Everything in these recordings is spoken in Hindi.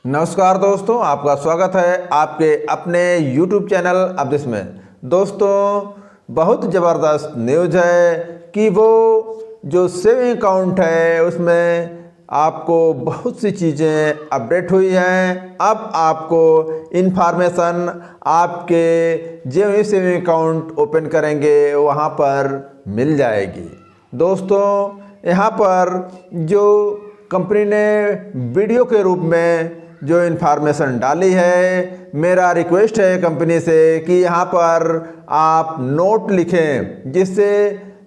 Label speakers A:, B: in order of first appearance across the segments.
A: नमस्कार दोस्तों, आपका स्वागत है आपके अपने YouTube चैनल अब्दिस में। दोस्तों, बहुत ज़बरदस्त न्यूज़ है कि वो जो सेविंग अकाउंट है उसमें आपको बहुत सी चीज़ें अपडेट हुई हैं। अब आपको इन्फॉर्मेशन आपके जो भी सेविंग अकाउंट ओपन करेंगे वहाँ पर मिल जाएगी। दोस्तों, यहाँ पर जो कंपनी ने वीडियो के रूप में जो इन्फॉर्मेशन डाली है, मेरा रिक्वेस्ट है कंपनी से कि यहाँ पर आप नोट लिखें, जिससे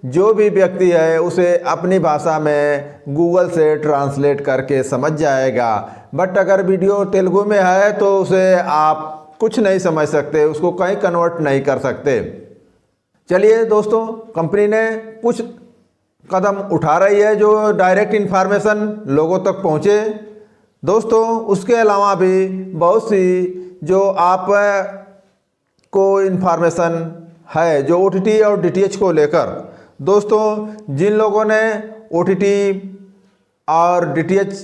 A: जो भी व्यक्ति है उसे अपनी भाषा में गूगल से ट्रांसलेट करके समझ जाएगा। बट अगर वीडियो तेलुगु में है तो उसे आप कुछ नहीं समझ सकते, उसको कहीं कन्वर्ट नहीं कर सकते। चलिए दोस्तों, कंपनी ने कुछ कदम उठा रही है जो डायरेक्ट इन्फॉर्मेशन लोगों तक पहुँचे। दोस्तों, उसके अलावा भी बहुत सी जो आप को इन्फॉर्मेशन है जो OTT और DTH को लेकर। दोस्तों, जिन लोगों ने OTT और DTH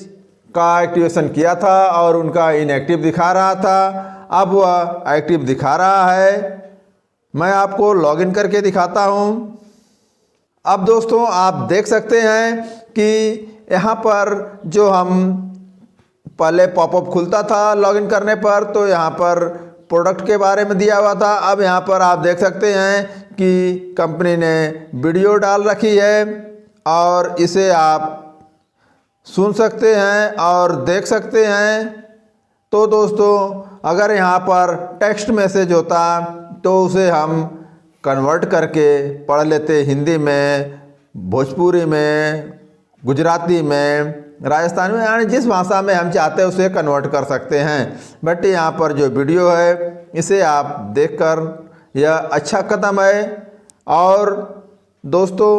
A: का एक्टिवेशन किया था और उनका इनएक्टिव दिखा रहा था, अब वह एक्टिव दिखा रहा है। मैं आपको लॉगिन करके दिखाता हूं। अब दोस्तों, आप देख सकते हैं कि यहाँ पर जो हम पहले पॉपअप खुलता था लॉगिन करने पर, तो यहाँ पर प्रोडक्ट के बारे में दिया हुआ था। अब यहाँ पर आप देख सकते हैं कि कंपनी ने वीडियो डाल रखी है और इसे आप सुन सकते हैं और देख सकते हैं। तो दोस्तों, अगर यहाँ पर टेक्स्ट मैसेज होता तो उसे हम कन्वर्ट करके पढ़ लेते, हिंदी में, भोजपुरी में, गुजराती में, राजस्थानी में, यानी जिस भाषा में हम चाहते हैं उसे कन्वर्ट कर सकते हैं। बट यहाँ पर जो वीडियो है इसे आप देखकर यह अच्छा कदम है। और दोस्तों,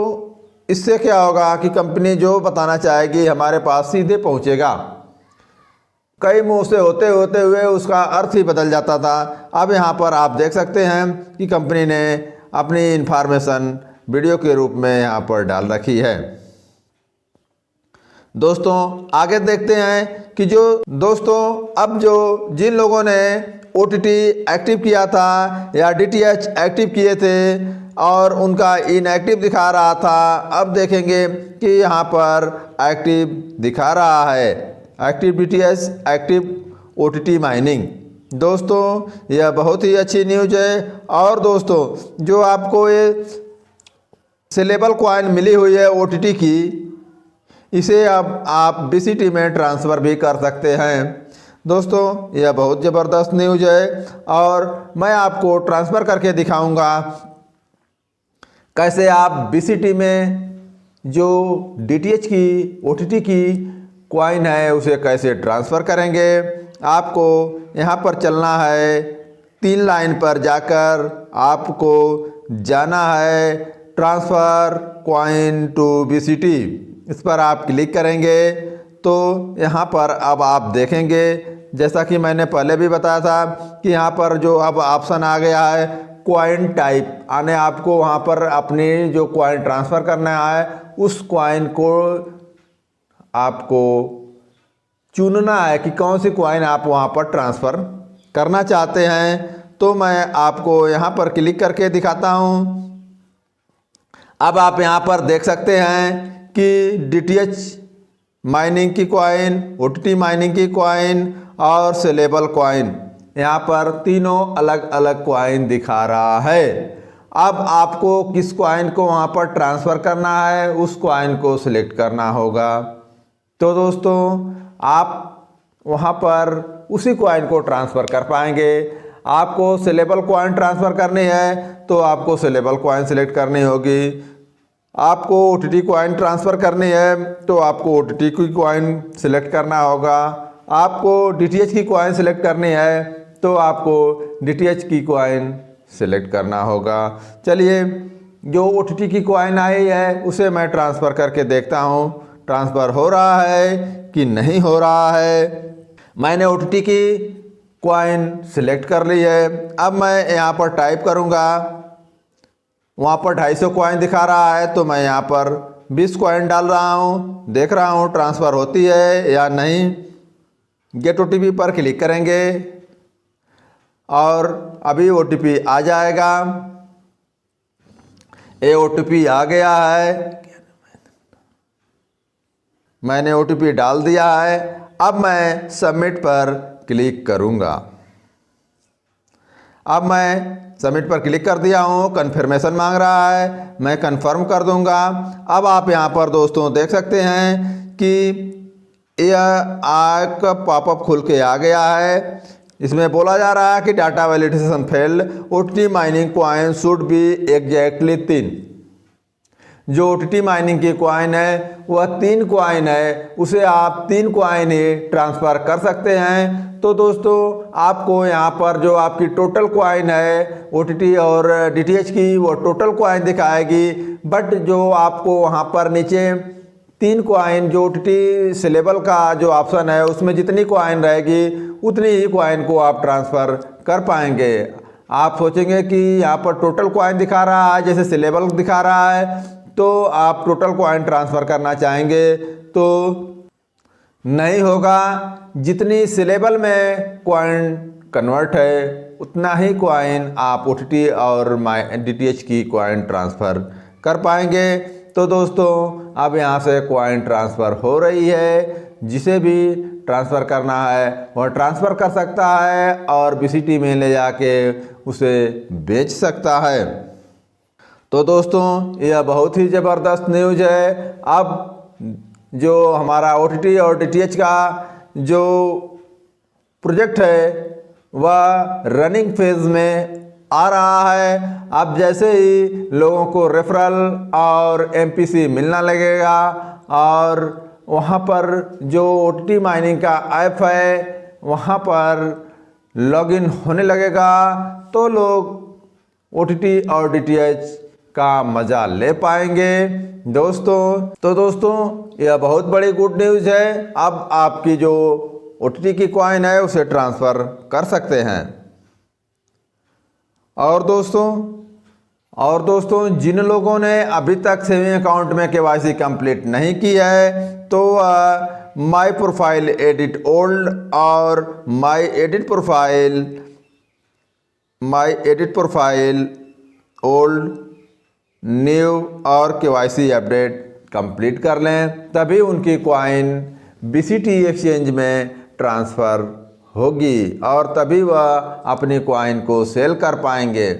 A: इससे क्या होगा कि कंपनी जो बताना चाहेगी हमारे पास सीधे पहुँचेगा। कई मुंह से होते होते हुए उसका अर्थ ही बदल जाता था। अब यहाँ पर आप देख सकते हैं कि कंपनी ने अपनी इन्फॉर्मेशन वीडियो के रूप में यहाँ पर डाल रखी है। दोस्तों, आगे देखते हैं कि जो दोस्तों अब जो जिन लोगों ने OTT एक्टिव किया था या DTH एक्टिव किए थे और उनका इनएक्टिव दिखा रहा था, अब देखेंगे कि यहाँ पर एक्टिव दिखा रहा है। Active DTH, active OTT mining. दोस्तों, यह बहुत ही अच्छी न्यूज़ है। और दोस्तों, जो आपको ये सेलेबल कॉइन मिली हुई है OTT की, इसे अब आप BCT में ट्रांसफ़र भी कर सकते हैं। दोस्तों, यह बहुत ज़बरदस्त न्यूज़ है और मैं आपको ट्रांसफ़र करके दिखाऊंगा कैसे आप BCT में जो DTH की OTT की कॉइन है उसे कैसे ट्रांसफ़र करेंगे। आपको यहाँ पर चलना है, 3 लाइन पर जाकर आपको जाना है ट्रांसफ़र कॉइन टू BCT। इस पर आप क्लिक करेंगे तो यहाँ पर अब आप देखेंगे, जैसा कि मैंने पहले भी बताया था कि यहाँ पर जो अब ऑप्शन आ गया है कॉइन टाइप, आने आपको वहाँ पर अपनी जो कॉइन ट्रांसफ़र करना है उस कॉइन को आपको चुनना है कि कौन सी कॉइन आप वहाँ पर ट्रांसफ़र करना चाहते हैं। तो मैं आपको यहाँ पर क्लिक करके दिखाता हूँ। अब आप यहाँ पर देख सकते हैं कि DTH माइनिंग की कॉइन, OTT माइनिंग की कॉइन और सेलेबल कॉइन, यहाँ पर तीनों अलग अलग कॉइन दिखा रहा है। अब आपको किस कॉइन को वहाँ पर ट्रांसफ़र करना है उस कॉइन को सिलेक्ट करना होगा। तो दोस्तों, आप वहाँ पर उसी कॉइन को ट्रांसफ़र कर पाएंगे। आपको सेलेबल कॉइन ट्रांसफ़र करनी है तो आपको सेलेबल कॉइन सिलेक्ट करनी होगी। आपको OTT कॉइन ट्रांसफ़र करनी है तो आपको OTT की कॉइन सिलेक्ट करना होगा। आपको DTH की कॉइन सिलेक्ट करनी है तो आपको DTH की कॉइन सिलेक्ट करना होगा। चलिए, जो OTT की कॉइन आई है उसे मैं ट्रांसफ़र करके देखता हूँ ट्रांसफ़र हो रहा है कि नहीं हो रहा है। मैंने OTT की कॉइन सिलेक्ट कर ली है। अब मैं यहाँ पर टाइप करूँगा, वहाँ पर 250 कॉइन दिखा रहा है तो मैं यहाँ पर 20 कॉइन डाल रहा हूँ, देख रहा हूँ ट्रांसफ़र होती है या नहीं। गेट OTP पर क्लिक करेंगे और अभी OTP आ जाएगा। ये OTP आ गया है, मैंने OTP डाल दिया है। अब मैं सबमिट पर क्लिक करूंगा। अब मैं सबमिट पर क्लिक कर दिया हूँ, कन्फर्मेशन मांग रहा है, मैं कन्फर्म कर दूंगा। अब आप यहाँ पर दोस्तों देख सकते हैं कि यह आपका पॉपअप खुल के आ गया है। इसमें बोला जा रहा है कि data validation failed, OTT mining coin should be exactly 3। जो OTT माइनिंग की कॉइन है वह 3 कॉइन है, उसे आप 3 कॉइन ही ट्रांसफ़र कर सकते हैं। तो दोस्तों आपको यहाँ पर जो आपकी टोटल कॉइन है OTT और DTH की, वो टोटल कॉइन दिखाएगी, बट जो आपको वहाँ पर नीचे 3 कॉइन जो OTT सेलेबल का जो ऑप्शन है उसमें जितनी कॉइन रहेगी उतनी ही कॉइन को आप ट्रांसफ़र कर पाएंगे। आप सोचेंगे कि यहाँ पर टोटल कॉइन दिखा रहा है, जैसे सेलेबल दिखा रहा है, तो आप टोटल कॉइन ट्रांसफ़र करना चाहेंगे तो नहीं होगा। जितनी सेलेबल में कॉइन कन्वर्ट है उतना ही कॉइन आप OTT और DTH की कॉइन ट्रांसफ़र कर पाएंगे। तो दोस्तों अब यहाँ से कॉइन ट्रांसफ़र हो रही है, जिसे भी ट्रांसफ़र करना है वह ट्रांसफ़र कर सकता है और BCT में ले जाके उसे बेच सकता है। तो दोस्तों यह बहुत ही ज़बरदस्त न्यूज़ है। अब जो हमारा OTT और DTH का जो प्रोजेक्ट है वह रनिंग फेज़ में आ रहा है। अब जैसे ही लोगों को रेफरल और MPC मिलना लगेगा और वहाँ पर जो OTT माइनिंग का ऐप है वहाँ पर लॉगिन होने लगेगा, तो लोग OTT और DTH का मज़ा ले पाएंगे दोस्तों। तो दोस्तों यह बहुत बड़ी गुड न्यूज़ है। अब आपकी जो OTT की कॉइन है उसे ट्रांसफ़र कर सकते हैं। और दोस्तों जिन लोगों ने अभी तक सेविंग अकाउंट में KYC कंप्लीट नहीं किया है तो माई प्रोफाइल एडिट ओल्ड और माई एडिट प्रोफाइल ओल्ड न्यू और KYC अपडेट कंप्लीट कर लें, तभी उनकी कॉइन BCT एक्सचेंज में ट्रांसफ़र होगी और तभी वह अपनी कॉइन को सेल कर पाएंगे।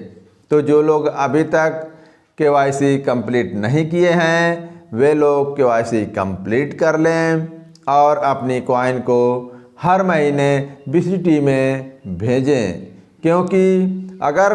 A: तो जो लोग अभी तक KYC कंप्लीट नहीं किए हैं वे लोग KYC कंप्लीट कर लें और अपनी कॉइन को हर महीने BCT में भेजें, क्योंकि अगर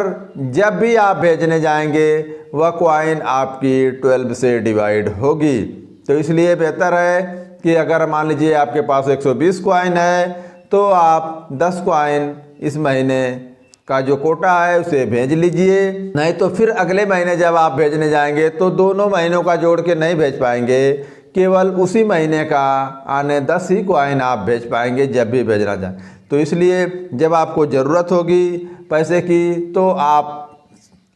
A: जब भी आप भेजने जाएंगे वह कॉइन आपकी 12 से डिवाइड होगी। तो इसलिए बेहतर है कि अगर मान लीजिए आपके पास 120 कॉइन है तो आप 10 कॉइन इस महीने का जो कोटा है उसे भेज लीजिए, नहीं तो फिर अगले महीने जब आप भेजने जाएंगे तो दोनों महीनों का जोड़ के नहीं भेज पाएंगे, केवल उसी महीने का आने 10 ही कॉइन आप भेज पाएंगे जब भी भेजना चाहें। तो इसलिए जब आपको ज़रूरत होगी पैसे की तो आप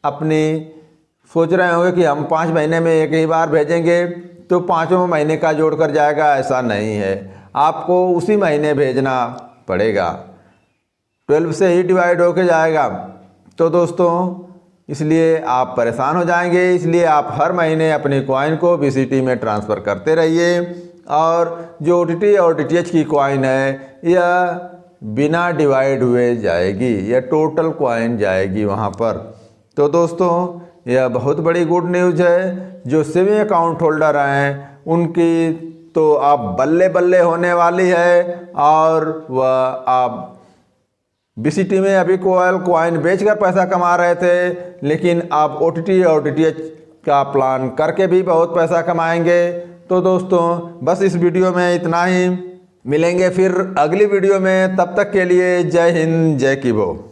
A: अपनी सोच रहे होंगे कि हम 5 महीने में एक ही बार भेजेंगे तो 5वें महीने का जोड़ कर जाएगा, ऐसा नहीं है। आपको उसी महीने भेजना पड़ेगा, 12 से ही डिवाइड होके जाएगा। तो दोस्तों इसलिए आप परेशान हो जाएंगे, इसलिए आप हर महीने अपनी कॉइन को BCT में ट्रांसफ़र करते रहिए। और जो OTT और DTH की कॉइन है यह बिना डिवाइड हुए जाएगी, यह टोटल कॉइन जाएगी वहाँ पर। तो दोस्तों यह बहुत बड़ी गुड न्यूज़ है। जो सेविंग अकाउंट होल्डर हैं उनकी तो अब बल्ले बल्ले होने वाली है और वह आप BCT में अभी कॉइन बेचकर पैसा कमा रहे थे, लेकिन अब OTT और DTH का प्लान करके भी बहुत पैसा कमाएंगे। तो दोस्तों बस इस वीडियो में इतना ही, मिलेंगे फिर अगली वीडियो में, तब तक के लिए जय हिंद जय किबो।